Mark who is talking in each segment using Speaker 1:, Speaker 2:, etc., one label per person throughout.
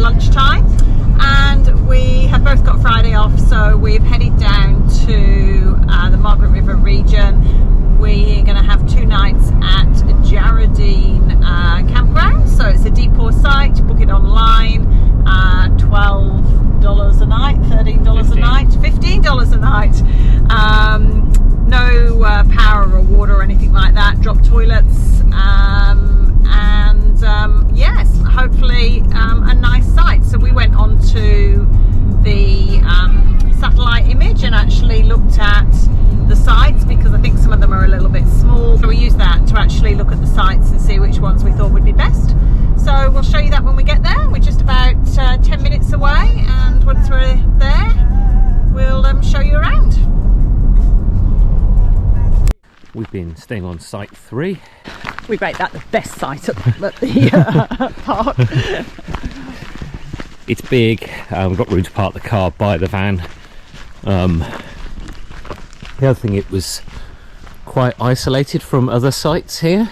Speaker 1: lunchtime, and we have both got Friday off, so we've headed down to the Margaret River region. We're going to have 2 nights at Jarrahdene Campground, so it's a deep water site. Book it online, $12 a night, $13 a night, $15 a night. No power or water or anything like that, drop toilets, and yes, hopefully a nice site. So we went on to the satellite image and actually looked at the sites, because I think some of them are a little bit small, so we used that to actually look at the sites and see which ones we thought would be best. So we'll show you that when we get there. We're just about 10 minutes away, and once we're there we'll show you around.
Speaker 2: We've been staying on site 3.
Speaker 1: We rate that the best site at the park.
Speaker 2: It's big, we've got room to park the car by the van. The other thing, it was quite isolated from other sites here.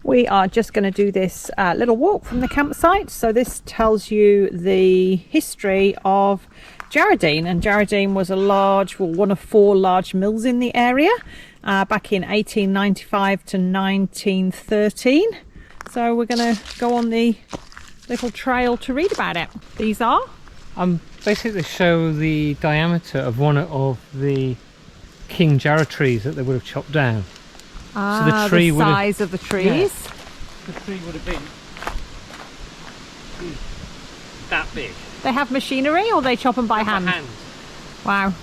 Speaker 1: We are just going to do this little walk from the campsite. So this tells you the history of Jarrahdene, and Jarrahdene was one of 4 large mills in the area back in 1895 to 1913. So we're going to go on the little trail to read about it. These are
Speaker 3: basically show the diameter of one of the King Jarrah trees that they would have chopped down.
Speaker 1: So the tree the size of the trees.
Speaker 3: Yeah, the tree would have been that big.
Speaker 1: They have machinery, or they chop them by hand?
Speaker 3: By hand.
Speaker 1: Wow.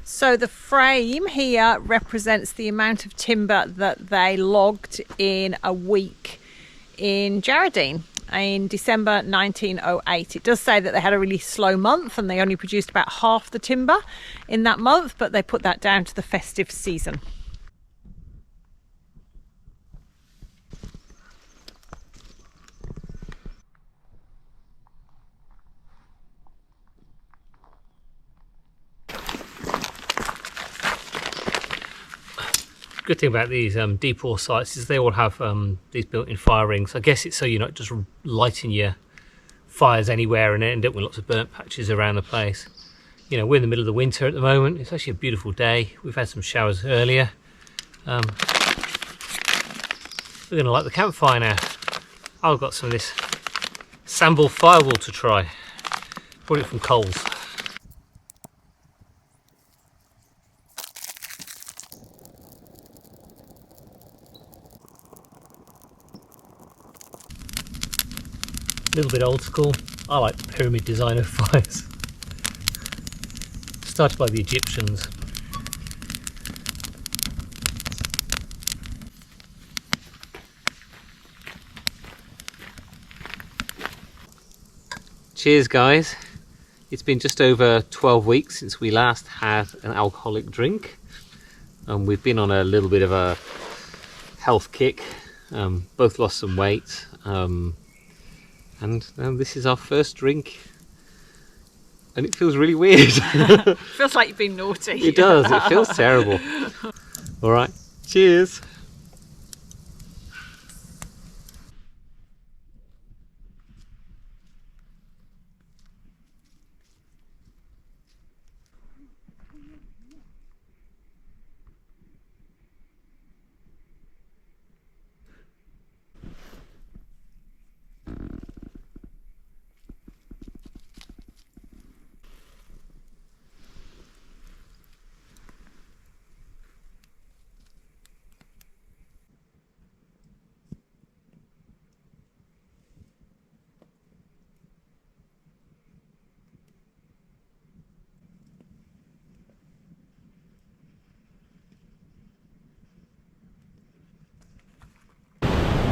Speaker 1: So the frame here represents the amount of timber that they logged in a week in Jarrahdene in December 1908. It does say that they had a really slow month and they only produced about half the timber in that month, but they put that down to the festive season.
Speaker 2: Good thing about these deep water sites is they all have these built-in fire rings. I guess it's so you're not just lighting your fires anywhere and end up with lots of burnt patches around the place. You know, we're in the middle of the winter at the moment. It's actually a beautiful day. We've had some showers earlier. We're going to light the campfire now. I've got some of this sandal firewood to try. Brought it from Coles. A little bit old school. I like the pyramid design of fires. Started by the Egyptians. Cheers guys. It's been just over 12 weeks since we last had an alcoholic drink. We've been on a little bit of a health kick. Both lost some weight. And this is our first drink, and it feels really weird.
Speaker 1: Feels like you've been naughty.
Speaker 2: It does, it feels terrible. Alright, cheers.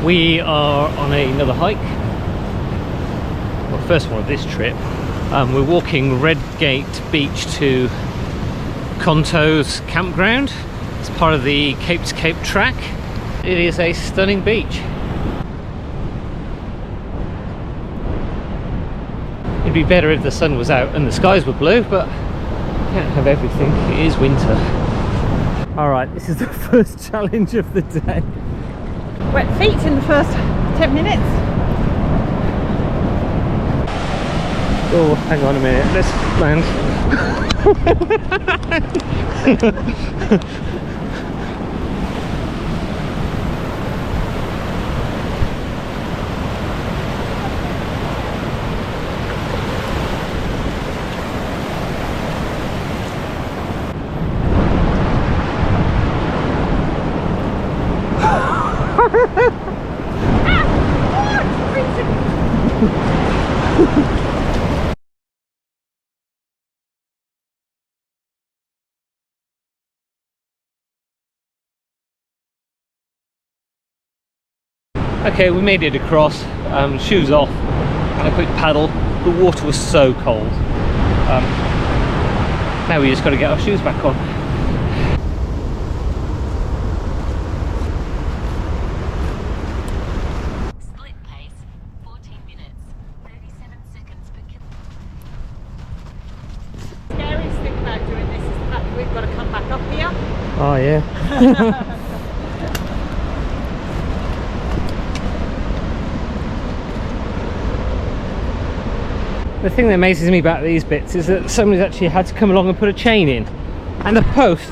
Speaker 2: We are on another hike. Well, first one of this trip. We're walking Redgate Beach to
Speaker 3: Conto's campground. It's part of the Cape to Cape track. It is a stunning beach. It'd be better if the sun was out and the skies were blue, but can't have everything. It is winter. Alright, this is the first challenge of the day.
Speaker 1: Wet feet in the first 10 minutes.
Speaker 3: Oh, hang on a minute, let's land. Okay, we made it across, shoes off, and a quick paddle. The water was so cold. Now we just got to get our shoes back on.
Speaker 4: Split pace, 14 minutes, 37 seconds per kilometre.
Speaker 1: Scariest thing about doing this is the fact that we've got to come back up here.
Speaker 3: Oh yeah. The thing that amazes me about these bits is that somebody's actually had to come along and put a chain in, and the posts.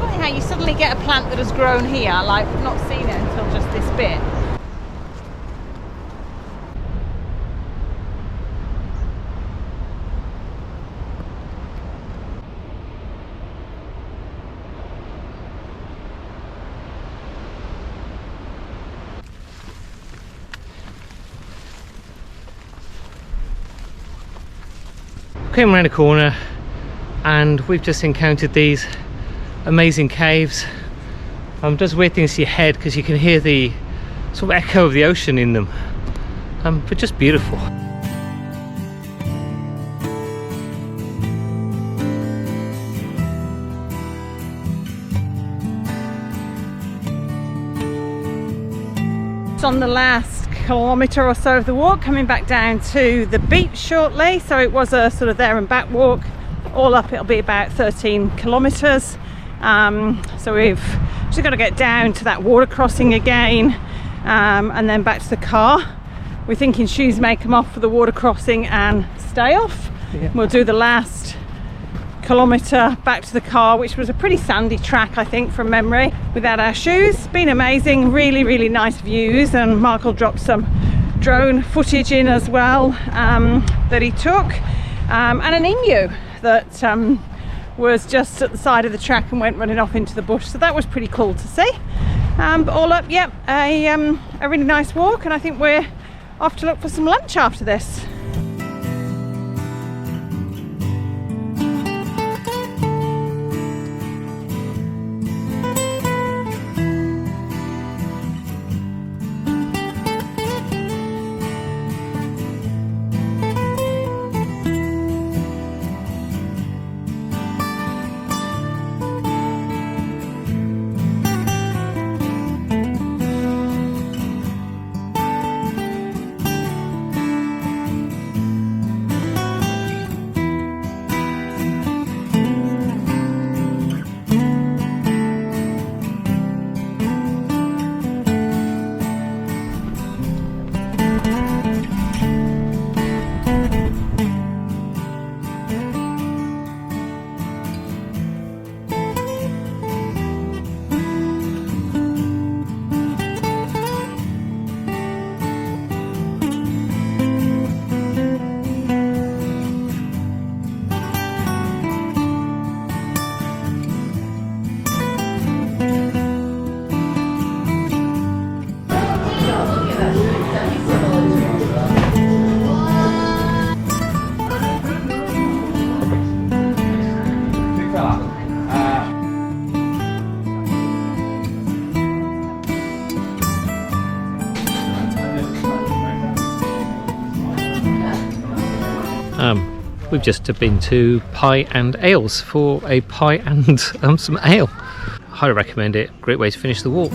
Speaker 1: Funny how you suddenly get a plant that has grown here, like we've not seen it until just this bit.
Speaker 3: Came around a corner and we've just encountered these amazing caves. Does weird things to your head because you can hear the sort of echo of the ocean in them, but just beautiful.
Speaker 1: It's on the last kilometre or so of the walk, coming back down to the beach shortly, so it was a sort of there and back walk. All up it'll be about 13 kilometres, so we've just got to get down to that water crossing again, and then back to the car. We're thinking shoes may come off for the water crossing and stay off.
Speaker 3: Yeah.
Speaker 1: We'll do the last kilometre back to the car, which was a pretty sandy track I think from memory, without our shoes. Been amazing, really really nice views, and Mark will drop some drone footage in as well that he took, and an emu that was just at the side of the track and went running off into the bush, so that was pretty cool to see. But all up, yep, a really nice walk, and I think we're off to look for some lunch after this.
Speaker 3: We've just been to Pie and Ales for a pie and some ale. Highly recommend it. Great way to finish the walk.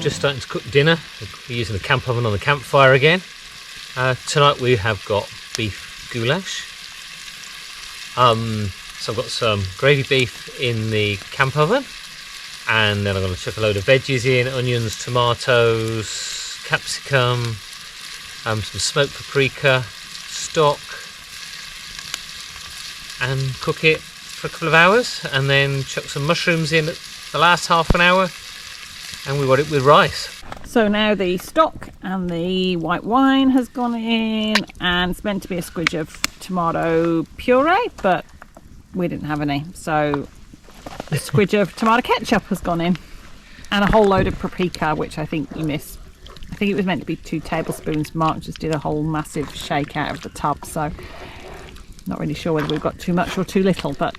Speaker 3: Just starting to cook dinner. We're using the camp oven on the campfire again. Tonight we have got beef goulash. So I've got some gravy beef in the camp oven, and then I'm going to chuck a load of veggies in: onions, tomatoes, capsicum, some smoked paprika, stock, and cook it for a couple of hours, and then chuck some mushrooms in at the last half an hour. And we want it with rice.
Speaker 1: So now the stock and the white wine has gone in, and it's meant to be a squidge of tomato puree, but we didn't have any. So a squidge of tomato ketchup has gone in, and a whole load of paprika, which I think you missed. I think it was meant to be 2 tablespoons. Mark just did a whole massive shake out of the tub, so not really sure whether we've got too much or too little, but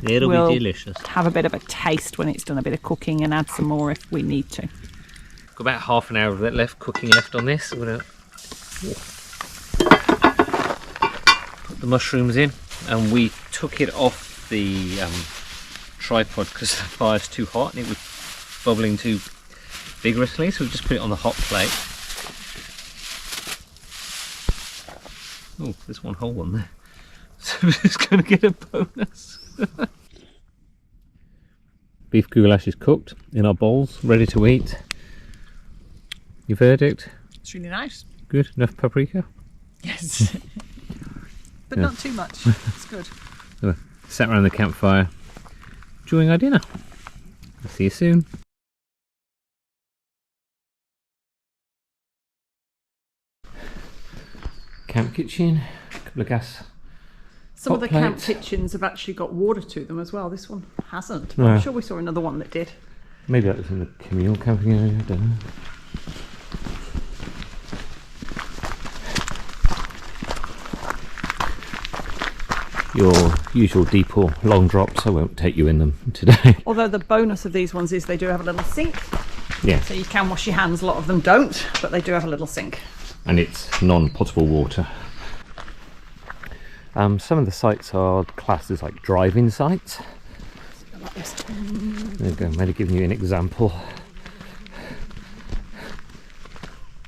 Speaker 3: it'll
Speaker 1: we'll
Speaker 3: be delicious.
Speaker 1: Have a bit of a taste when it's done a bit of cooking, and add some more if we need to.
Speaker 3: Got about half an hour of that cooking left on this. I'm going to put the mushrooms in, and we took it off the tripod because the fire's too hot and it was bubbling too vigorously, so we just put it on the hot plate. Oh, there's one whole one there. So we're just going to get a bonus. Beef goulash is cooked in our bowls, ready to eat. Your verdict?
Speaker 1: It's really nice.
Speaker 3: Good? Enough paprika?
Speaker 1: Yes. But
Speaker 3: Yeah.
Speaker 1: not too much. It's good.
Speaker 3: So, sat around the campfire, enjoying our dinner. I'll see you soon. Camp kitchen, a couple of gas.
Speaker 1: Some of
Speaker 3: hot
Speaker 1: the camp
Speaker 3: plates.
Speaker 1: kitchens have actually got water to them as well. This one hasn't. But
Speaker 3: No.
Speaker 1: I'm sure we saw another one that did.
Speaker 3: Maybe that was in the communal camping area, I don't know. Your usual deep or long drops, I won't take you in them today.
Speaker 1: Although the bonus of these ones is they do have a little sink,
Speaker 3: Yeah,
Speaker 1: so you can wash your hands. A lot of them don't, but they do have a little sink.
Speaker 3: and it's non-potable water. Some of the sites are classed as like drive-in sites. There we go, I'm only giving you an example.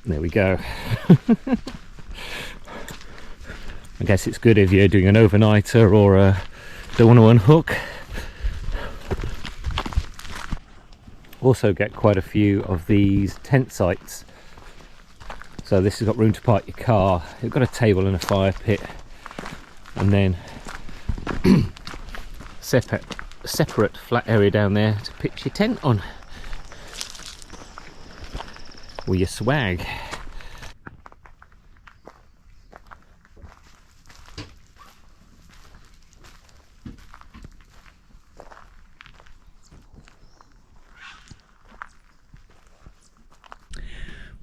Speaker 3: There we go. I guess it's good if you're doing an overnighter or don't want to unhook. Also get quite a few of these tent sites. So this has got room to park your car. You've got a table and a fire pit, and then separate flat area down there to pitch your tent on, or your swag.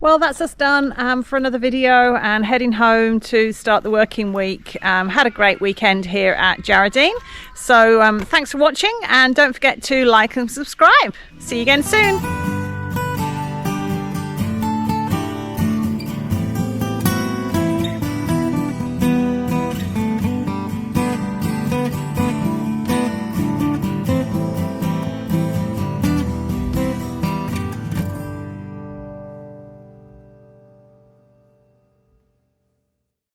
Speaker 1: Well, that's us done for another video, and heading home to start the working week. Had a great weekend here at Jarrahdene. So thanks for watching, and don't forget to like and subscribe. See you again soon.